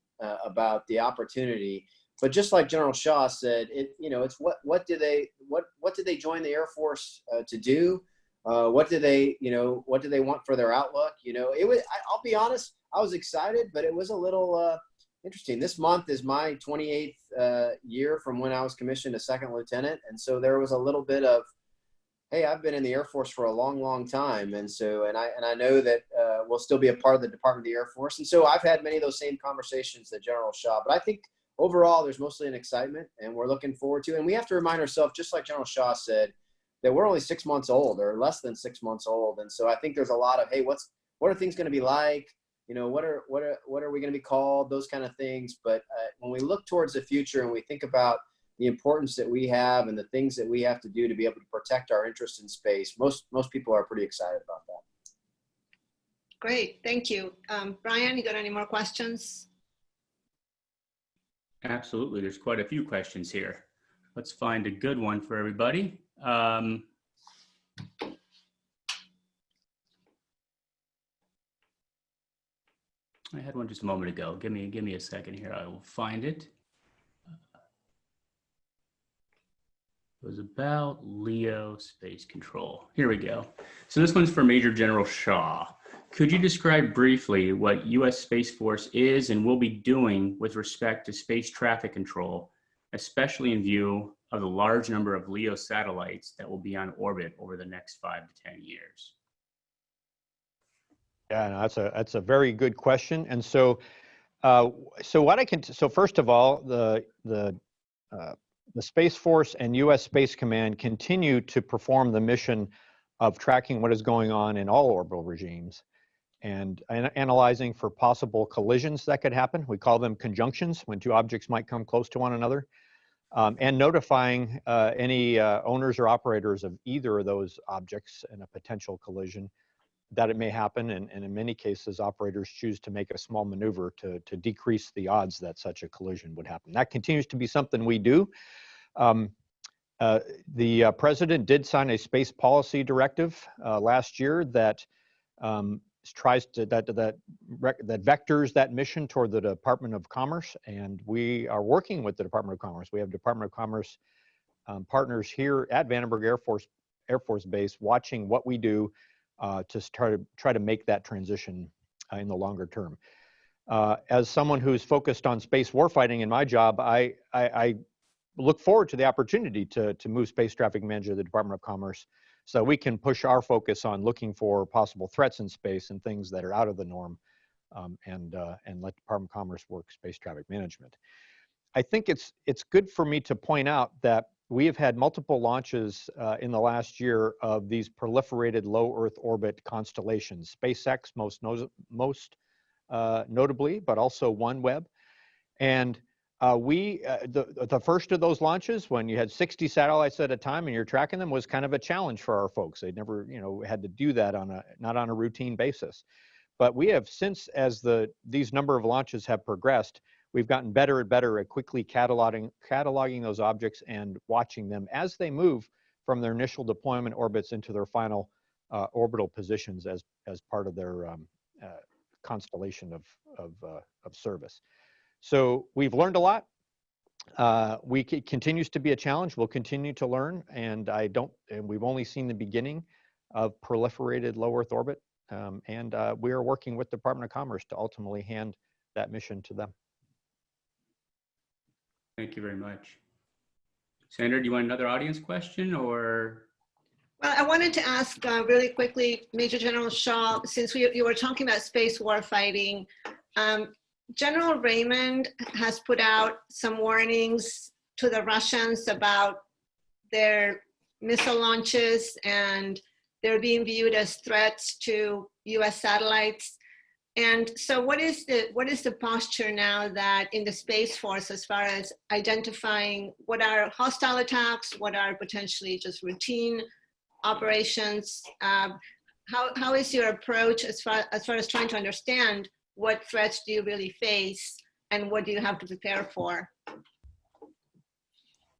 about the opportunity. But just like General Shaw said, it's what did they join the Air Force to do? What do they want for their outlook? I'll be honest, I was excited, but it was a little interesting. This month is my 28th year from when I was commissioned a second lieutenant, and so there was a little bit of, hey, I've been in the Air Force for a long, long time, and I know that we'll still be a part of the Department of the Air Force, and so I've had many of those same conversations that General Shaw. But I think overall, there's mostly an excitement, and we're looking forward to. And we have to remind ourselves, just like General Shaw said, that we're only 6 months old, or less than 6 months old, and so I think there's a lot of, hey, what are things going to be like? What are we going to be called? Those kind of things. But when we look towards the future and we think about the importance that we have and the things that we have to do to be able to protect our interest in space, most people are pretty excited about that. Great, thank you. Brian, you got any more questions? Absolutely, there's quite a few questions here. Let's find a good one for everybody. I had one just a moment ago. Give me a second here. I will find it. It was about LEO space control. Here we go. So this one's for Major General Shaw. Could you describe briefly what U.S. Space Force is and will be doing with respect to space traffic control, especially in view of the large number of LEO satellites that will be on orbit over the next 5 to 10 years? Yeah, no, that's a very good question. And so, so first of all, the Space Force and U.S. Space Command continue to perform the mission of tracking what is going on in all orbital regimes and analyzing for possible collisions that could happen. We call them conjunctions, when two objects might come close to one another, and notifying any owners or operators of either of those objects in a potential collision that it may happen. And in many cases, operators choose to make a small maneuver to decrease the odds that such a collision would happen. That continues to be something we do. The president did sign a space policy directive last year that tries to that vectors that mission toward the Department of Commerce, and we are working with the Department of Commerce. We have Department of Commerce partners here at Vandenberg Air Force Base watching what we do to try to make that transition in the longer term. As someone who's focused on space warfighting in my job, I look forward to the opportunity to move space traffic management to the Department of Commerce so we can push our focus on looking for possible threats in space and things that are out of the norm, and let Department of Commerce work space traffic management. I think it's good for me to point out that we have had multiple launches in the last year of these proliferated low Earth orbit constellations, SpaceX most notably, but also OneWeb. And the first of those launches, when you had 60 satellites at a time and you're tracking them, was kind of a challenge for our folks. They'd never, had to do that not on a routine basis. But we have since, as these number of launches have progressed, we've gotten better and better at quickly cataloging those objects and watching them as they move from their initial deployment orbits into their final orbital positions as part of their constellation of service. So we've learned a lot. It continues to be a challenge. We'll continue to learn, and we've only seen the beginning of proliferated low Earth orbit, and we are working with the Department of Commerce to ultimately hand that mission to them. Thank you very much. Sandra, do you want another audience question, or? Well, I wanted to ask really quickly, Major General Shaw, since you were talking about space warfighting, General Raymond has put out some warnings to the Russians about their missile launches, and they're being viewed as threats to US satellites. And so what is the posture now that in the Space Force as far as identifying what are hostile attacks, what are potentially just routine operations? How is your approach as far as trying to understand what threats do you really face and what do you have to prepare for?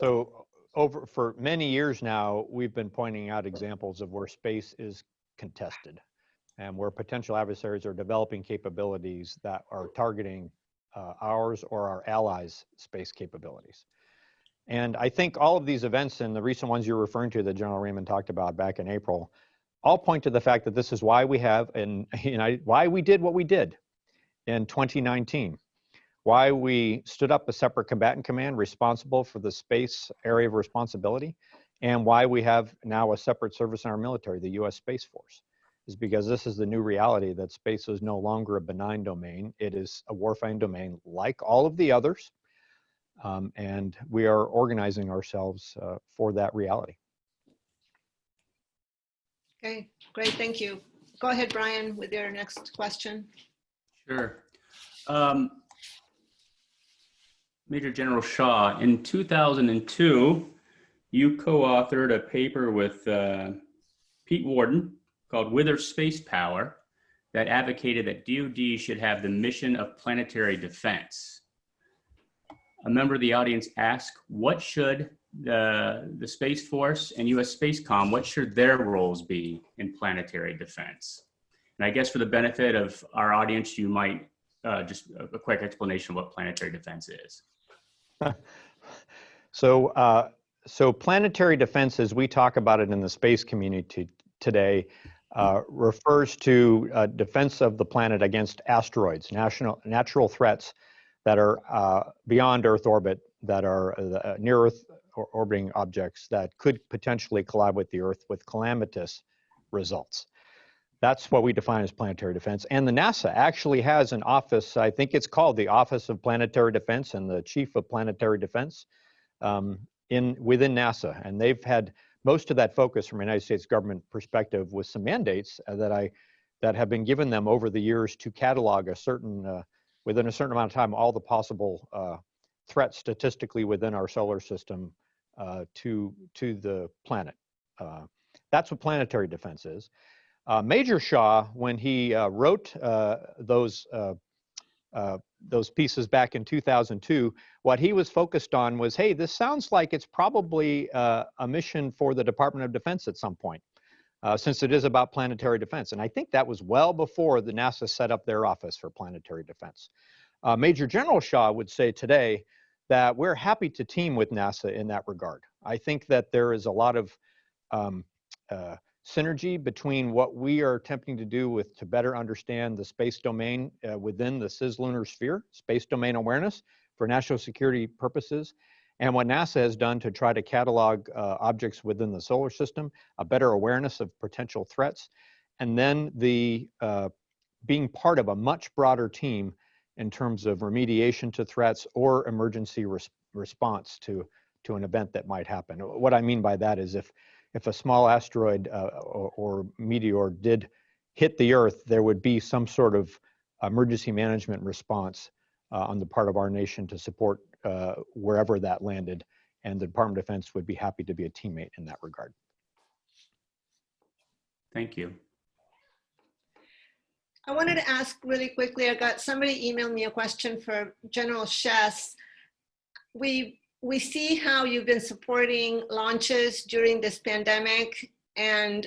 So for many years now, we've been pointing out examples of where space is contested and where potential adversaries are developing capabilities that are targeting ours or our allies' space capabilities. And I think all of these events and the recent ones you're referring to that General Raymond talked about back in April all point to the fact that this is why we have why we did what we did in 2019, why we stood up a separate combatant command responsible for the space area of responsibility, and why we have now a separate service in our military, the U.S. Space Force, is because this is the new reality that space is no longer a benign domain. It is a warfighting domain like all of the others, and we are organizing ourselves for that reality. Okay, great, thank you. Go ahead, Brian, with your next question. Sure. Major General Shaw, in 2002, you co-authored a paper with Pete Warden called With or Space Power that advocated that DoD should have the mission of planetary defense. A member of the audience asked, what should the Space Force and U.S. Spacecom, what should their roles be in planetary defense? And I guess for the benefit of our audience, you might just a quick explanation of what planetary defense is. So planetary defense, as we talk about it in the space community today, refers to defense of the planet against asteroids, natural threats that are beyond Earth orbit, that are near Earth orbiting objects that could potentially collide with the Earth with calamitous results. That's what we define as planetary defense. And the NASA actually has an office, I think it's called the Office of Planetary Defense and the Chief of Planetary Defense within NASA. And they've had most of that focus from a United States government perspective with some mandates that have been given them over the years to catalog within a certain amount of time, all the possible threats statistically within our solar system to the planet. That's what planetary defense is. Major Shaw, when he wrote those pieces back in 2002, what he was focused on was, hey, this sounds like it's probably a mission for the Department of Defense at some point, since it is about planetary defense. And I think that was well before the NASA set up their office for planetary defense. Major General Shaw would say today that we're happy to team with NASA in that regard. I think that there is a lot of synergy between what we are attempting to do to better understand the space domain within the cislunar sphere, space domain awareness for national security purposes, and what NASA has done to try to catalog objects within the solar system, a better awareness of potential threats, and then being part of a much broader team in terms of remediation to threats or emergency response to an event that might happen. What I mean by that is if a small asteroid or meteor did hit the Earth, there would be some sort of emergency management response on the part of our nation to support wherever that landed, and the Department of Defense would be happy to be a teammate in that regard. Thank you. I wanted to ask really quickly, I got somebody emailed me a question for General Schiess. We see how you've been supporting launches during this pandemic, and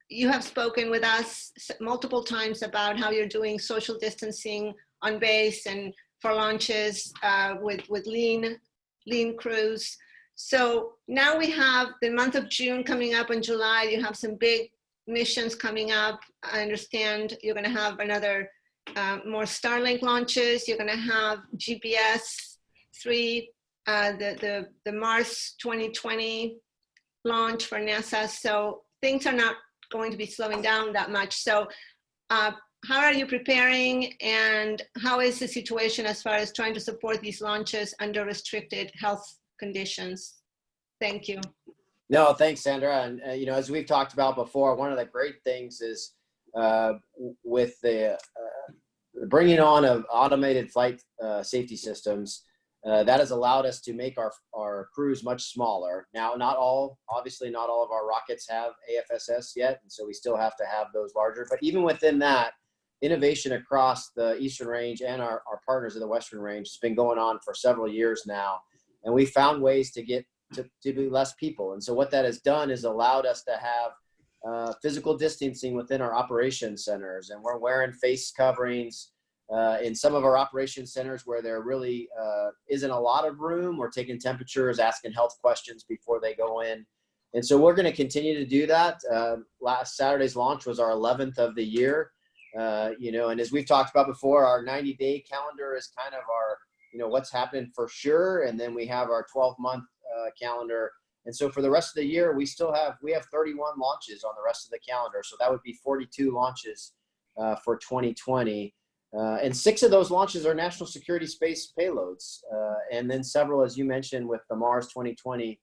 you have spoken with us multiple times about how you're doing social distancing on base and for launches with lean crews. So now we have the month of June coming up, in July, you have some big missions coming up. I understand you're going to have another more Starlink launches. You're going to have GPS 3, the Mars 2020 launch for NASA. So things are not going to be slowing down that much. So how are you preparing, and how is the situation as far as trying to support these launches under restricted health conditions? Thank you. No, thanks, Sandra. And as we've talked about before, one of the great things is with the bringing on of automated flight safety systems, that has allowed us to make our crews much smaller. Now, obviously not all of our rockets have AFSS yet, and so we still have to have those larger. But even within that, innovation across the Eastern Range and our partners in the Western Range has been going on for several years now. And we found ways to get to be less people. And so what that has done is allowed us to have physical distancing within our operations centers. And we're wearing face coverings in some of our operations centers where there really isn't a lot of room. We're taking temperatures, asking health questions before they go in. And so we're going to continue to do that. Last Saturday's launch was our 11th of the year. And as we've talked about before, our 90-day calendar is kind of our, what's happening for sure. And then we have our 12-month calendar. And so for the rest of the year, we have 31 launches on the rest of the calendar. So that would be 42 launches for 2020. And 6 of those launches are national security space payloads. And then several, as you mentioned, with the Mars 2020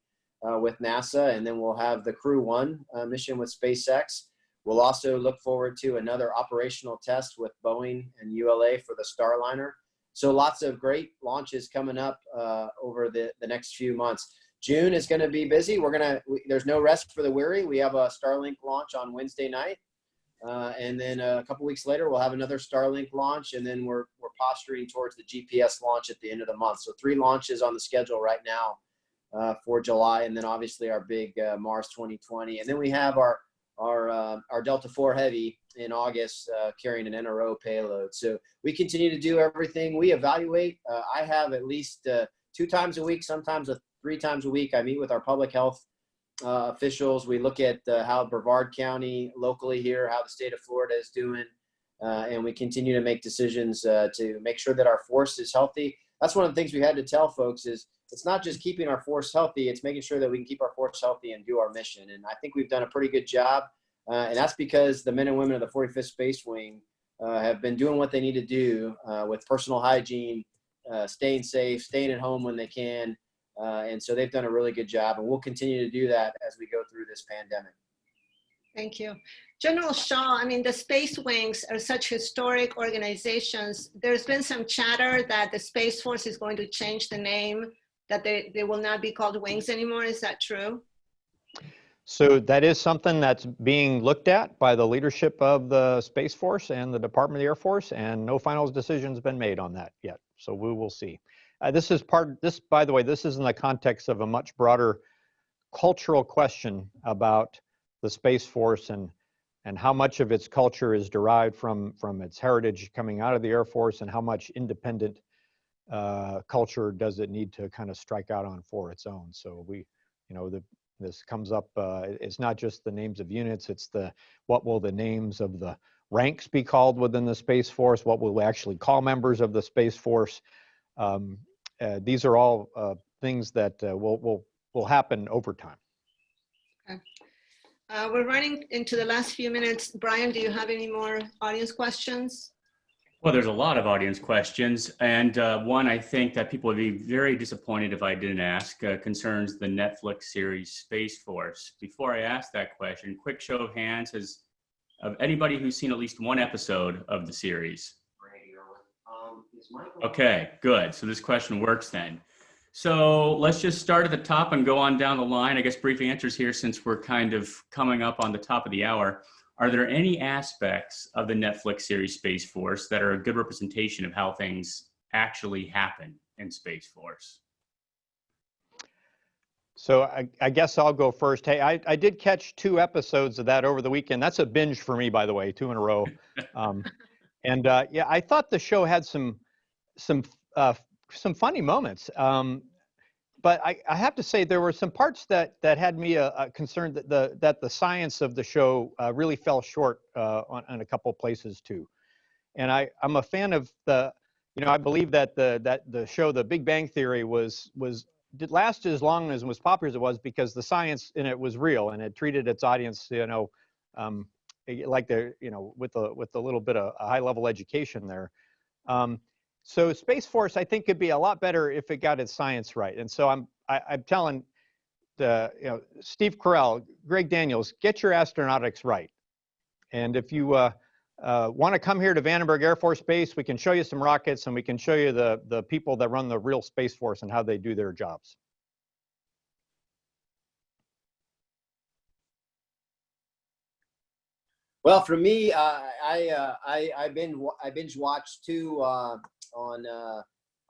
with NASA. And then we'll have the Crew 1 mission with SpaceX. We'll also look forward to another operational test with Boeing and ULA for the Starliner. So lots of great launches coming up over the next few months. June is going to be busy. There's no rest for the weary. We have a Starlink launch on Wednesday night. And then a couple weeks later, we'll have another Starlink launch. And then we're posturing towards the GPS launch at the end of the month. So 3 launches on the schedule right now for July. And then obviously our big Mars 2020. And then we have our our Delta IV Heavy in August, carrying an NRO payload. So we continue to do everything. We evaluate. I have at least 2 times a week, sometimes 3 times a week. I meet with our public health officials. We look at how Brevard County locally here, how the state of Florida is doing, and we continue to make decisions to make sure that our force is healthy. That's one of the things we had to tell folks is it's not just keeping our force healthy, it's making sure that we can keep our force healthy and do our mission. And I think we've done a pretty good job. And that's because the men and women of the 45th Space Wing have been doing what they need to do with personal hygiene, staying safe, staying at home when they can. And so they've done a really good job, and we'll continue to do that as we go through this pandemic. Thank you. General Shaw, I mean, the Space Wings are such historic organizations. There's been some chatter that the Space Force is going to change the name, that they will not be called Wings anymore. Is that true? So that is something that's being looked at by the leadership of the Space Force and the Department of the Air Force, and no final decision's been made on that yet. So we will see. This, by the way, this is in the context of a much broader cultural question about the Space Force and how much of its culture is derived from its heritage coming out of the Air Force, and how much independent culture does it need to kind of strike out on for its own. So this comes up, it's not just the names of units, it's what will the names of the ranks be called within the Space Force, what will we actually call members of the Space Force. These are all things that will happen over time. Okay. We're running into the last few minutes. Brian, do you have any more audience questions? Well, there's a lot of audience questions, and one I think that people would be very disappointed if I didn't ask concerns the Netflix series Space Force. Before I ask that question, quick show of hands of anybody who's seen at least one episode of the series. Okay, good. So this question works then. So let's just start at the top and go on down the line. I guess brief answers here, since we're kind of coming up on the top of the hour. Are there any aspects of the Netflix series Space Force that are a good representation of how things actually happen in Space Force? So I guess I'll go first. Hey, I did catch 2 episodes of that over the weekend. That's a binge for me, by the way, 2 in a row. Yeah, I thought the show had some funny moments. But I have to say there were some parts that had me concerned that the science of the show really fell short on a couple of places too. And I'm a fan of I believe that the show The Big Bang Theory did last as long as was popular as it was because the science in it was real, and it treated its audience like with a little bit of a high level education there. So Space Force, I think, could be a lot better if it got its science right. And so I'm telling Steve Carell, Greg Daniels, get your astronautics right. And if you want to come here to Vandenberg Air Force Base, we can show you some rockets, and we can show you the people that run the real Space Force and how they do their jobs. Well, for me, I binge watched 2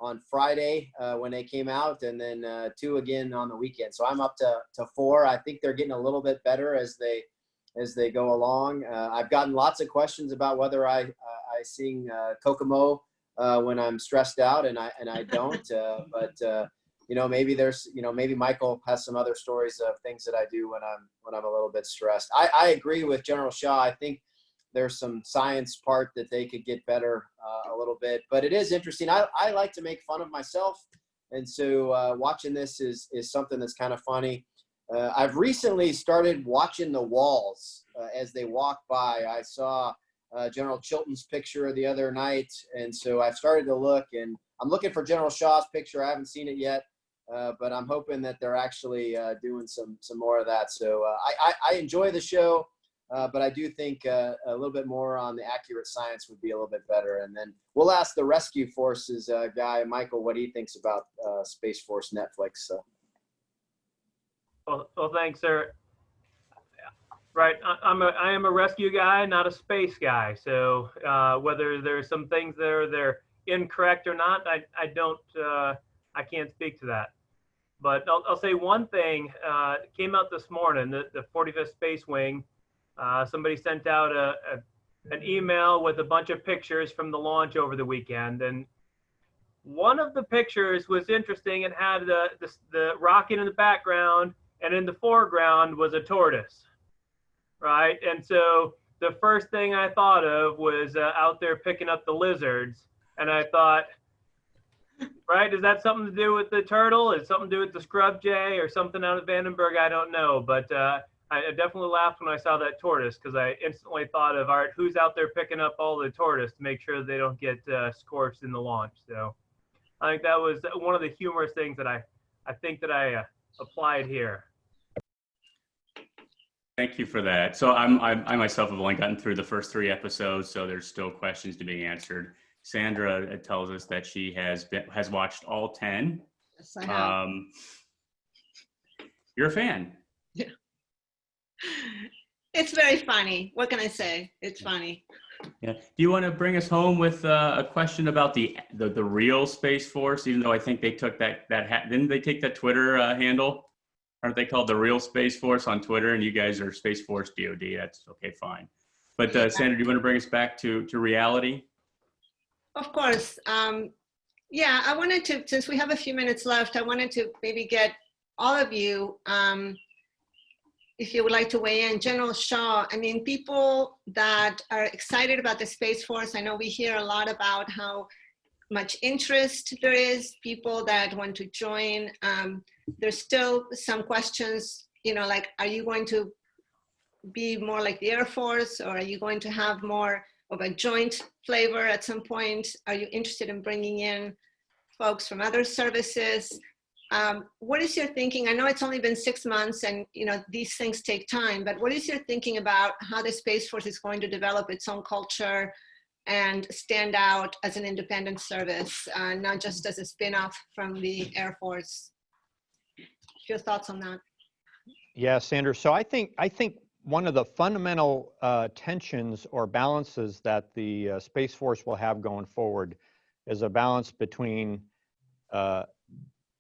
on Friday when they came out, and then 2 again on the weekend. So I'm up to 4. I think they're getting a little bit better as they go along. I've gotten lots of questions about whether I sing Kokomo when I'm stressed out, and I don't. But maybe Michael has some other stories of things that I do when I'm a little bit stressed. I agree with General Shaw. I think there's some science part that they could get better a little bit, but it is interesting. I like to make fun of myself, and so watching this is something that's kind of funny. I've recently started watching the walls as they walk by. I saw General Chilton's picture the other night, and so I've started to look, and I'm looking for General Shaw's picture. I haven't seen it yet, but I'm hoping that they're actually doing some more of that. So I enjoy the show. But I do think a little bit more on the accurate science would be a little bit better. And then we'll ask the Rescue Forces guy, Michael, what he thinks about Space Force Netflix. So. Well, thanks, sir. Right, I am a rescue guy, not a space guy. So whether there's some things there they're incorrect or not, I can't speak to that. But I'll say one thing. Came out this morning. The 45th Space Wing somebody sent out an email with a bunch of pictures from the launch over the weekend, and one of the pictures was interesting. It had the rocket in the background, and in the foreground was a tortoise, right? And so the first thing I thought of was out there picking up the lizards, and I thought, right, is that something to do with the turtle? Is it something to do with the scrub jay or something out of Vandenberg? I don't know, but I definitely laughed when I saw that tortoise, because I instantly thought of, all right, who's out there picking up all the tortoise to make sure they don't get scorched in the launch? So I think that was one of the humorous things that I think that I applied here. Thank you for that. So I myself have only gotten through the first 3 episodes, so there's still questions to be answered. Sandra tells us that she has watched all 10. Yes, I have. You're a fan. Yeah. It's very funny. What can I say? It's funny. Yeah. Do you want to bring us home with a question about the real Space Force? Even though I think they took that didn't they take that Twitter handle? Aren't they called the real Space Force on Twitter? And you guys are Space Force DoD. That's okay, fine. But Sandra, do you want to bring us back to reality? Of course. Yeah, I wanted to, since we have a few minutes left, I wanted to maybe get all of you, if you would like to weigh in. General Shaw, I mean, people that are excited about the Space Force, I know we hear a lot about how much interest there is, people that want to join. There's still some questions, you know, like, are you going to be more like the Air Force, or are you going to have more of a joint flavor at some point? Are you interested in bringing in folks from other services? What is your thinking? I know it's only been 6 months, and you know these things take time, but what is your thinking about how the Space Force is going to develop its own culture and stand out as an independent service, not just as a spin-off from the Air Force? Your thoughts on that? Yeah, Sandra. So I think one of the fundamental tensions or balances that the Space Force will have going forward is a balance between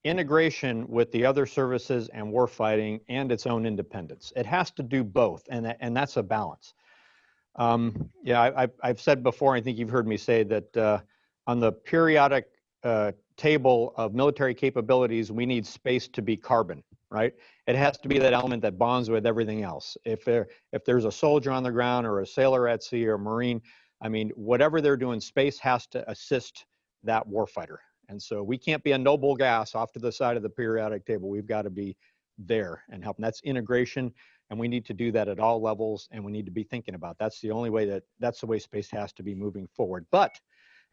integration with the other services and warfighting and its own independence. It has to do both, and that's a balance. Yeah, I've said before, I think you've heard me say that on the periodic table of military capabilities, we need space to be carbon, right? It has to be that element that bonds with everything else. If there's a soldier on the ground or a sailor at sea or a Marine, I mean, whatever they're doing, space has to assist that warfighter. And so we can't be a noble gas off to the side of the periodic table. We've got to be there and help. And that's integration. And we need to do that at all levels. And we need to be thinking about that's the only way that's the way space has to be moving forward. But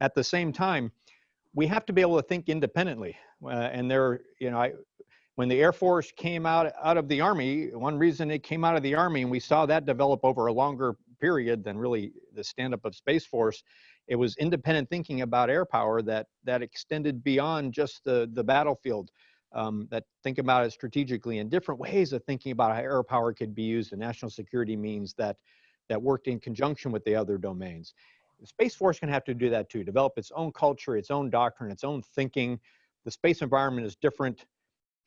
at the same time, we have to be able to think independently. And there, you know, when the Air Force came out of the Army, one reason it came out of the Army, and we saw that develop over a longer period than really the stand-up of Space Force, it was independent thinking about air power that extended beyond just the battlefield, that think about it strategically in different ways of thinking about how air power could be used in national security means that worked in conjunction with the other domains. The Space Force can have to do that too, develop its own culture, its own doctrine, its own thinking. The space environment is different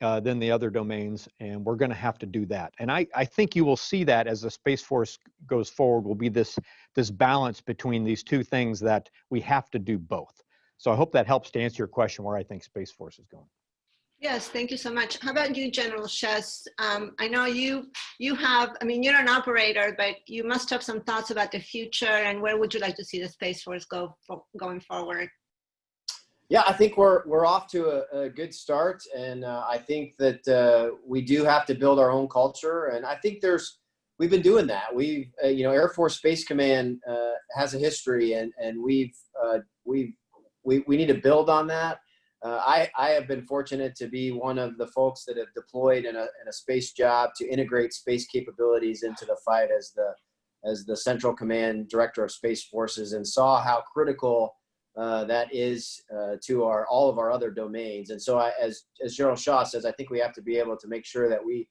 than the other domains, and we're going to have to do that. And I think you will see that as the Space Force goes forward will be this balance between these two things that we have to do both. So I hope that helps to answer your question where I think Space Force is going. Yes, thank you so much. How about you, General Schiess? I know you have, I mean, you're an operator, but you must have some thoughts about the future, and where would you like to see the Space Force going forward? Yeah, I think we're off to a good start, and I think that we do have to build our own culture, and I think we've been doing that. We've you know, Air Force Space Command has a history, and we need to build on that. I have been fortunate to be one of the folks that have deployed in a space job to integrate space capabilities into the fight as the Central Command Director of Space Forces, and saw how critical that is to all of our other domains. And so as General Shaw says, I think we have to be able to make sure that we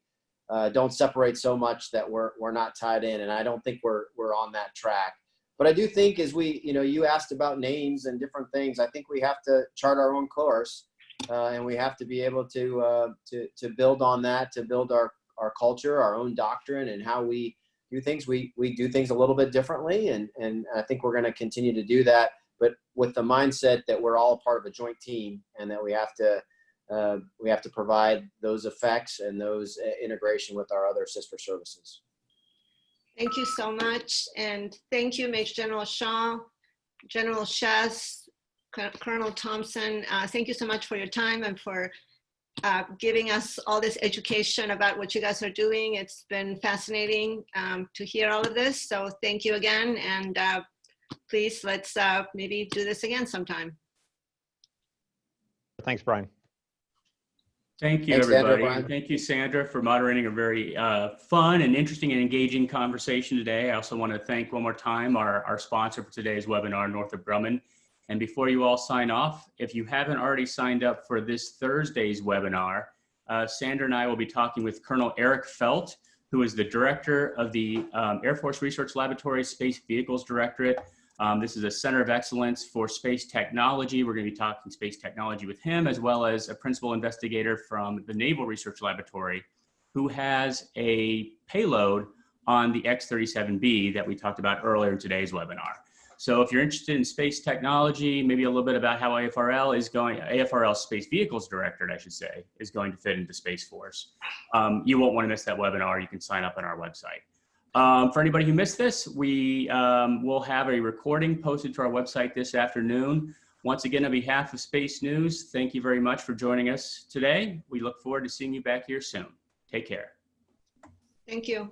don't separate so much that we're not tied in. And I don't think we're on that track. But I do think as you asked about names and different things, I think we have to chart our own course, and we have to be able to build on that, to build our culture, our own doctrine, and how we do things, we do things a little bit differently, and I think we're going to continue to do that, but with the mindset that we're all part of a joint team, and that we have to provide those effects and those integration with our other sister services. Thank you so much. And thank you, Major General Shaw, General Schiess, Colonel Thompson. Thank you so much for your time and for giving us all this education about what you guys are doing. It's been fascinating to hear all of this. So thank you again. And please, let's maybe do this again sometime. Thanks, Brian. Thank you, Thanks, Sandra, everybody. Brian. And thank you, Sandra, for moderating a very fun and interesting and engaging conversation today. I also want to thank one more time our sponsor for today's webinar, Northrop Grumman. And before you all sign off, if you haven't already signed up for this Thursday's webinar, Sandra and I will be talking with Colonel Eric Felt, who is the director of the Air Force Research Laboratory Space Vehicles Directorate. This is a center of excellence for space technology. We're going to be talking space technology with him, as well as a principal investigator from the Naval Research Laboratory, who has a payload on the X-37B that we talked about earlier in today's webinar. So if you're interested in space technology, maybe a little bit about how AFRL Space Vehicles Directorate, I should say, is going to fit into Space Force. You won't want to miss that webinar. You can sign up on our website. For anybody who missed this, we will have a recording posted to our website this afternoon. Once again, on behalf of Space News, thank you very much for joining us today. We look forward to seeing you back here soon. Take care. Thank you.